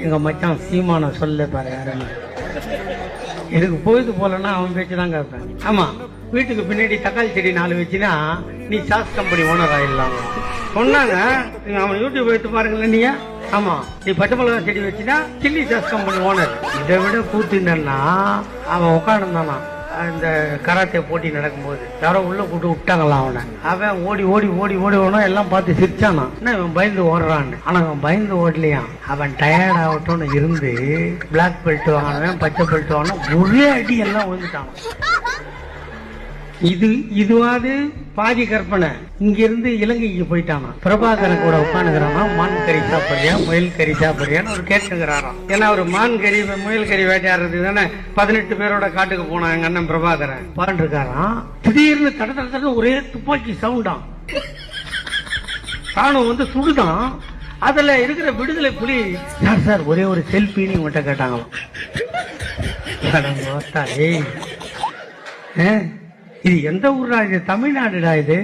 எங்க மச்சான் சீமான சொல்ல பாரு யாருன்னு. எனக்கு பொழுது போலன்னா அவன் பேச்சு தான் கேட்பேன். ஆமா, வீட்டுக்கு பின்னாடி தக்காளி செடி 4 வச்சுன்னா நீ சாஸ் கம்பெனி ஓனர் ஆயிடலாம் சொன்னாங்க. அவன் யூடியூப் எடுத்து பாருங்களேன் நீங்க. ஆமா, நீ பச்சை மிளகா செடி வச்சுன்னா சில்லி சாஸ் கம்பெனி ஓனர். இதை விட கூத்துனா அவன் உட்காந்துருந்தானா இந்த கராத்தே போட்டி நடக்கும்போது யாரோ உள்ள கூட்டு விட்டாங்களாம் அவனை. அவன் ஓடி ஓடி ஓடி ஓடி ஓனா எல்லாம் பார்த்து சிரிச்சானா. இவன் பயந்து ஓடுறான்னு. ஆனா அவன் பயந்து ஓடலையான். அவன் டயர்ட் ஆகட்டும்னு இருந்து பிளாக் பெல்ட் வாங்கினவன் பச்சை பெல்ட் வாங்கின ஒரே அடி எல்லாம் விழுந்துட்டான். இதுவாது பாதி கற்பனை. இங்க இருந்து இலங்கைக்கு போயிட்டானா. பிரபாகரன் கூட உட்காந்துக்கிறானா. மான் கறி சாப்பிடுறியா முயல் கறி சாப்பிடுறியான்னு ஒரு கேட்டுக்கிறாராம். ஏன்னா ஒரு மான் கறி முயல் கறி வேட்டையாடுறது தானே 18 பேரோட காட்டுக்கு போனான் எங்க அண்ணன் பிரபாகரன். பாண்டிருக்காராம். திடீர்னு தட தட ஒரே துப்பாக்கி சவுண்டான். ராணுவம் வந்து சுடுதான். அதுல இருக்கிற விடுதலை புலி சார் ஒரே ஒரு செல்ஃபின்னு இவன்கிட்ட கேட்டாங்களாம். இது எந்த ஊரா? இது தமிழ்நாடுடா இது.